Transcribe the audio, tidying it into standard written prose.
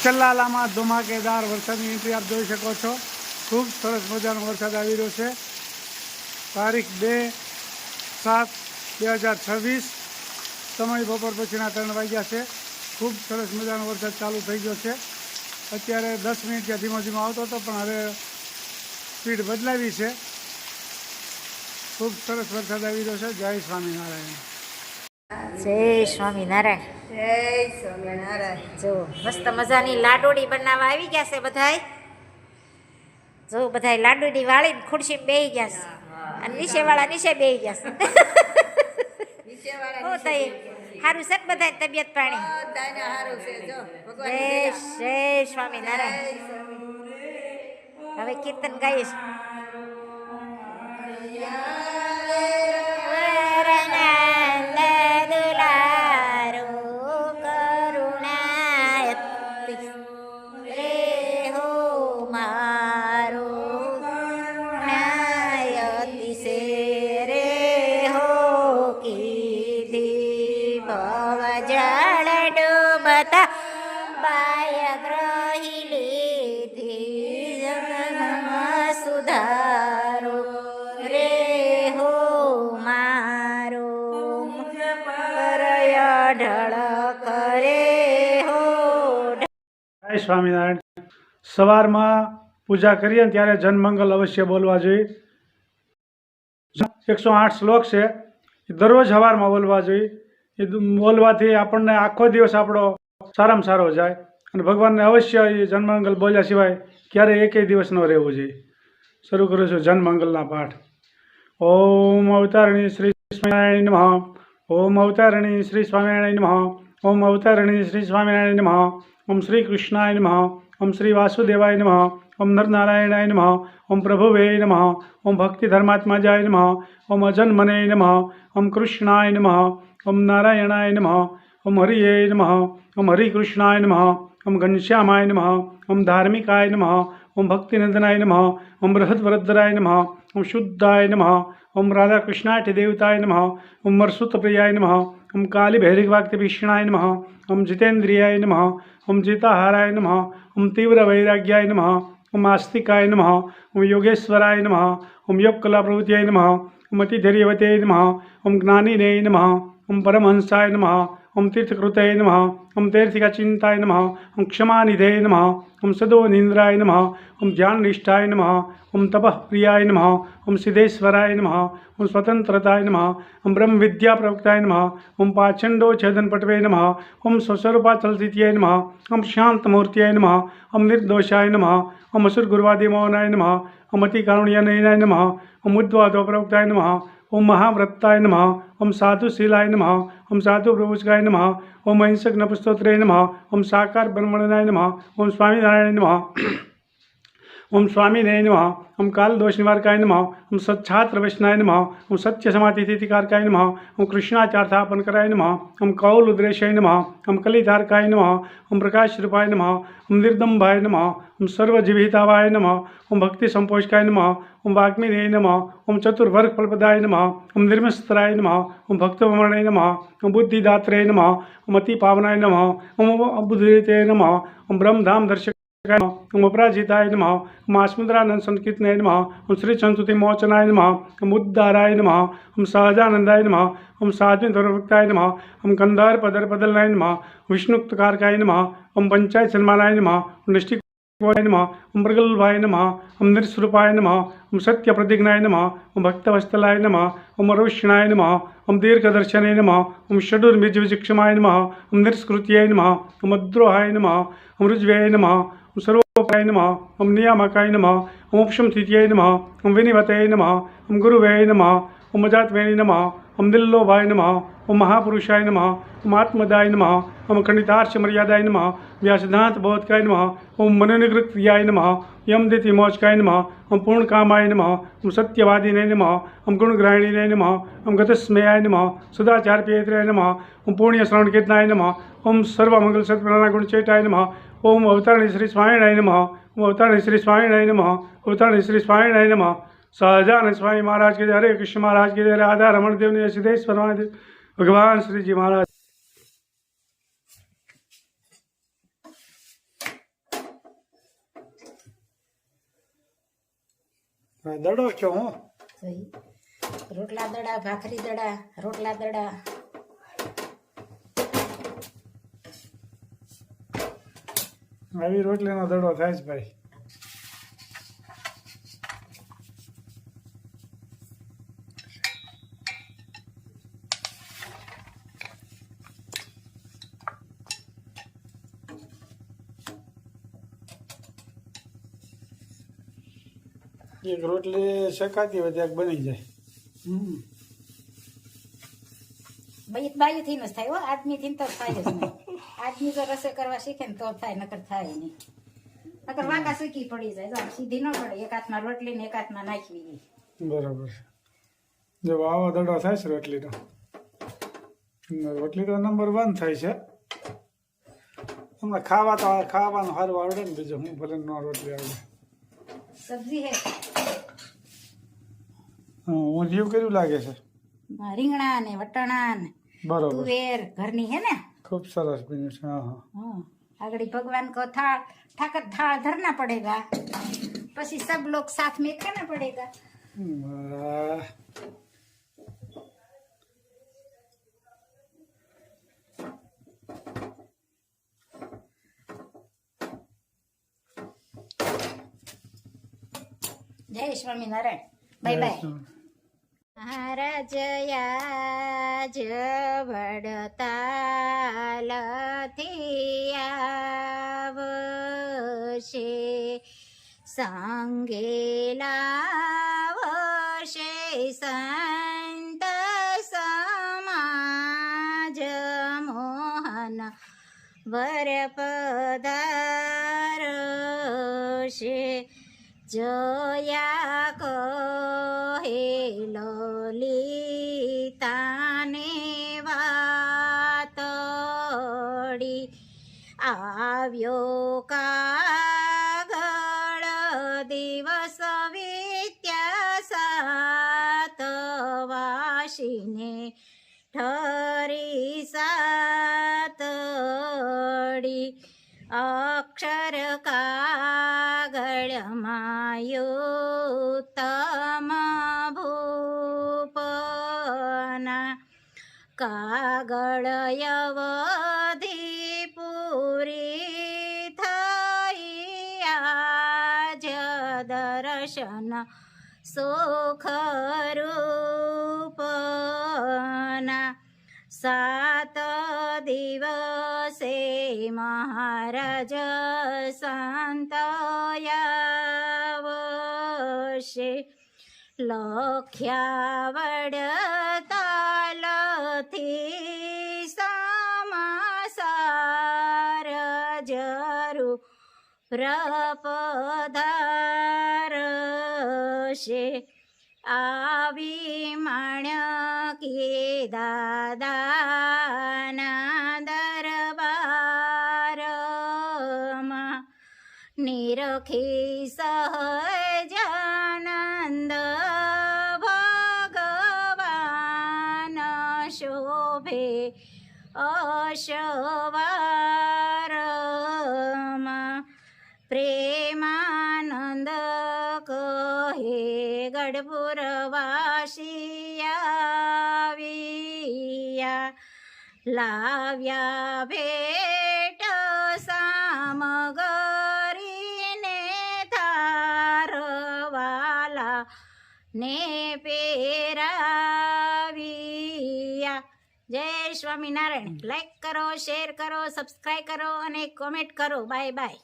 ચલ્લાલામાં ધમાકેદાર વરસાદની એન્ટ્રી આપ જોઈ શકો છો। ખૂબ સરસ મજાનો વરસાદ આવી રહ્યો છે। તારીખ 2/7/2026, સમય બપોર પછીના 3 વાગ્યા છે। ખૂબ સરસ મજાનો વરસાદ ચાલુ થઈ ગયો છે। અત્યારે 10 મિનિટ ત્યાં ધીમો ધીમો આવતો હતો, પણ હવે સ્પીડ બદલાવી છે। ખૂબ સરસ વરસાદ આવી રહ્યો છે। જય સ્વામિનારાયણ। જય સ્વામિનારાયણ। જય સ્વામિનારાયણ। જો મસ્ત મજાની લાડુડી બનાવવા આવી ગયા છે બધાય। જો બધાય લાડુડી વાળીને ખુરશીમાં બેહી ગયા છે, અને નીચેવાળા નીચે બેહી ગયા છે। નીચેવાળા હો તઈ સારું છે ને બધાય તબિયત પાણી? બધાને હારું છે। જો ભગવાન જય સ્વામિનારાયણ। હવે કીર્તન ગાઈશ। બાય ગ્રહી લીધી જગમાં સુધારો રે હો મારો પરય ઢળક રે હો। જય સ્વામિનારાયણ। સવારમાં પૂજા કરીએ ને ત્યારે જનમંગલ અવશ્ય બોલવા જોઈએ। 108 શ્લોક છે, એ દરરોજ સવારમાં બોલવા જોઈએ। એ બોલવાથી આપણને આખો દિવસ આપણો સારામાં સારો જાય, અને ભગવાનને અવશ્ય એ જનમંગલ બોલ્યા સિવાય ક્યારેય એકેય દિવસ ન રહેવું જોઈએ। શરૂ કરું છું જનમંગલના પાઠ। ઓમ અવતારણી શ્રી સ્વામિનારાયણ નમઃ। ઓમ અવતારણી શ્રી સ્વામિનારાયણ નમઃ। ઓમ અવતારણી શ્રી સ્વામિનારાયણ નમઃ। ઓમ શ્રી કૃષ્ણાય નમઃ। ઓમ શ્રી વાસુદેવાય નમઃ। ઓમ નરનારાયણાય નમઃ। ઓમ પ્રભુવે નમઃ। ઓમ ભક્તિ ધર્માત્માજાય નમઃ। ઓમ અજન્મને નમઃ। ઓમ કૃષ્ણાય નમઃ। ઓમ નારાયણાય નમઃ। ઓમ હરિયે નમઃ। ઓમ હરિકૃષ્ણાય નમઃ। ઓમ ઘનશ્યામાય નમઃ। ઓમ ધાર્મિકાય નમઃ। ઓમ ભક્તિનંદનાય નમઃ। ઓમ બૃહદ્વરદ્ધરાય નમઃ। ઓમ શુદ્ધાય નમઃ। ઓમ રાધાકૃષ્ણાય દેવતાય નમઃ। ઓમ મરસુતપ્રિયાય નમઃ। ઓમ કાલિભૈરવાક્તિભીષણાય નમઃ। ઓમ જીતેન્દ્રિયાય નમઃ। ઓમ જીતાહારાય નમઃ। ઓમ તીવ્રવૈરાગ્યાય નમઃ। ઓમ આસ્તિકાય નમઃ। ઓમ યોગેશ્વરાય નમઃ। ઓમ યોગકલાપ્રવૃત્યાય નમઃ। ઓમ અતિધૈર્યવતે નમઃ। ઓમ જ્ઞાનિને નમઃ। ઓમ પરમહંસાય નમઃ। ઓમ તીર્થકૃતે નમઃ। ઓમ તીર્થિકાચિંતાય નમઃ। ઓમ ક્ષમાનિધે નમઃ। ઓમ સદોનિંદ્રાય નમઃ। ઓમ ધ્યાનનિષ્ઠાય નમઃ। ઓમ તપઃપ્રિયાય નમઃ। ઓમ સિદ્ધેશ્વરાય નમઃ। ઓમ સ્વતંત્રતાય નમઃ। ઓમ બ્રહ્મવિદ્યાપ્રવક્તાય નમઃ। ઓમ પાચંડોચ્છેદનપટવે નમઃ। ઓમ સ્વસ્વરૂપાચલસ્થિત્યાય નમઃ। ઓમ શાંતમૂર્ત્યાય નમઃ। ઓમ નિર્દોષાય નમઃ। ઓમ અસુરગુર્વાદિમોહનાય નમઃ। ઓમ અતિકારુણ્યનયનાય નમઃ। ઓમ ઉદ્વાદોપ્રવક્તાય નમઃ। ઓમ મહાવ્રતાય નમઃ। ઓમ સાધુશીલાય નમઃ। ઓમ સાધુપ્રભુજકાય નમઃ। ઓમ અહિંસક નપસ્તોત્રે નમઃ। ઓમ સાકાર બ્રહ્મણાય નમઃ। ઓમ સ્વામિનારાયણ નમઃ। ઓમ સ્વામિને નમઃ। ઓમ કાલદોષનિવારકાય નમઃ। ઓમ સચ્છાત્ર વૈષ્ણાય નમઃ। ઓમ સત્ય સમાધિતિકારકાય નમઃ। ઓમ કૃષ્ણાચાર્થાપનકરાય નમઃ। ઓમ કૌલુદ્રેશાય નમઃ। ઓમ કલિતારકાય નમઃ। ઓમ પ્રકાશરૂપાય નમઃ। ઓમ નિર્દંભાય નમઃ। ઓમ સર્વજીવહિતાવાય નમઃ। ઓમ ભક્તિ સંપોષકાય નમઃ। ઓમ વાગ્મીને નમઃ। ઓમ ચતુર્વર્ગફલપ્રદાય નમઃ। ઓમ નિર્મસ્તરાય નમઃ। ઓમ ભક્તવમણે નમઃ। ઓમ બુદ્ધિદાત્રે નમઃ। ઓમ અતિપાવનાય નમઃ। ઓમ અબુદ્ધિતે નમઃ। ઓમ બ્રહ્મધામ દર્શક ઓમ અપરાજિતાય નમઃ। ઓમ આસ્મદ્રાનંદ સંકીર્તનાય નમઃ। ઓમ શ્રી સંતુતિમોચનાય નમઃ। ઓમ ઉદ્ધારાય નમઃ। ઓમ સહજાનંદાય નમઃ। ઓમ સાધ્વીધર્મભક્તાય નમઃ। ઓમ કંધારપદરપદલનાય નમઃ। વિષ્ણુક્તકારકાય નમઃ। ઓમ પંચાયત સન્માનાય નમઃ। ઓમ નિષ્ઠિકાય નમઃ। ઓમ પ્રગલ્ભાય નમઃ। ઓમ નિર્સ્વરૂપાય નમઃ। ઓમ સત્યપ્રતિજ્ઞાય નમઃ। ઓમ ભક્તવત્સલાય નમઃ। ઓમ રોષણાય નમઃ। ઓમ દીર્ઘદર્શને નમઃ। ઓમ ષડુર્મિજવિચક્ષમાય નમઃ। ઓમ નિષ્કૃત્યાય નમઃ। ઓમ અદ્રોહાય નમઃ। ઓમ ઋજ્વય નમઃ। ઓમ સર્વોપાય નમઃ। ઓમ નિયામકાય નમઃ। ઓમ ઉપશમસ્થિત્યાય નમઃ। ઓમ વિનિવતે નમઃ। ઓમ ગુરુવે નમઃ। ઓમ અજાતવેણે નમઃ। ઓમ નિલ્લોભાય નમઃ। ઓમ મહાપુરુષાય નમઃ। ઓમ આત્મદાય નમઃ। ઓમ ખંડિતાર્ષ મર્યાદાય નમઃ। વ્યાસદાંત બોધકાય નમઃ। ઓમ મનોનિવૃત્તિયાય નમઃ। યમદિતિમોચકાય નમઃ। ઓમ પૂર્ણકામાય નમઃ। ઓમ સત્યવાદિને નમઃ। ઓમ ગુણગ્રાહિણીને નમઃ। ઓમ ગતસ્મયાય નમઃ। સદાચારપ્રિયત્રે નમઃ। ઓમ પુણ્યશ્રવણકીર્તનાય નમઃ। ઓમ સર્વમંગલસત્પ્રાણાગુણચેટાય નમઃ। ઓમ અવતારણી શ્રી સ્વામિનારાયણ નમઃ। ઓમ અવતારણી શ્રી સ્વામિનારાયણ નમઃ। અવતારણી શ્રી સ્વામિનારાયણ નમઃ। સહજાનંદ સ્વામી महाराज के जय, हरे कृष्ण महाराज के जय, राधा रमण देव ने सिद्धेश्वर महादेव भगवान श्री जी महाराज। હવે દડો કયો હું જોઈ રોટલા દડા ભાખરી દડા રોટલા દડા આવી રોટલીનો દડો થાય છે ભાઈ. એક રોટલી શેકાતી હોય ત્યાં બની જાય. બાયું થી જ થાય હો આદમી થી તો થાય જ નહીં આદમી જો રસોઈ કરવા શીખે ને તો થાય નકર થાય નહીં નકર વાંકા શીખી પડી જાય જો સીધી ન પડે એક હાથમાં રોટલી ને એક હાથમાં નાખવી બરાબર. જો આવો દડો થાય છે રોટલીનો. રોટલી તો નંબર 1 થાય છે. હમણાં ખાવાનું સારું આવડે ને બીજું હું ભલે ન રોટલી આવડે. સબ્જી હે હું જીવ કર્યું લાગે છે. રીંગણા ને વટાણા ને બરોબર. તુવેર ઘરની હે ને खूब सरस बन्યું છે. हाँ हाँ हाँ आगड़ी भगवान को थाल ठाकर थाल धरना पड़ेगा પછી सब लोग साथ में खाना पड़ेगा वाह. जय स्वामीनारायण बाय बाय महाराजया ज વડતાલથી આવશે સંગે લાવશે સંત સમાજ મોહન વર પધારશે જયા કહે લલિતાને વાતડી આવ્યો કાગળ દિવસ વિત્યા સાત વાસીને ઠરી સાતડી અક્ષર કાગળમાં યુત્તમ ભૂપના કાગળ યવધી પૂરી થઈ આજ દર્શન સુખ રૂપના સાત દિવસે મહારાજ સંતયાવશે લખ્યા વડતાલથી સમાસાર જરૂર પધારશે આવી માણકી દાદાના દરબારમાં નિરખી સહજાનંદ ભગવાન શોભે અશવારમાં પ્રેમાનંદ કહે ગઢપુરવાસી આવ્યા લાવ્યા ભેટ સામગરીને તારવાલા ને પેરાવ્યા જય સ્વામિનારાયણ લાઈક કરો શેર કરો સબસ્ક્રાઈબ કરો અને કોમેન્ટ કરો બાય બાય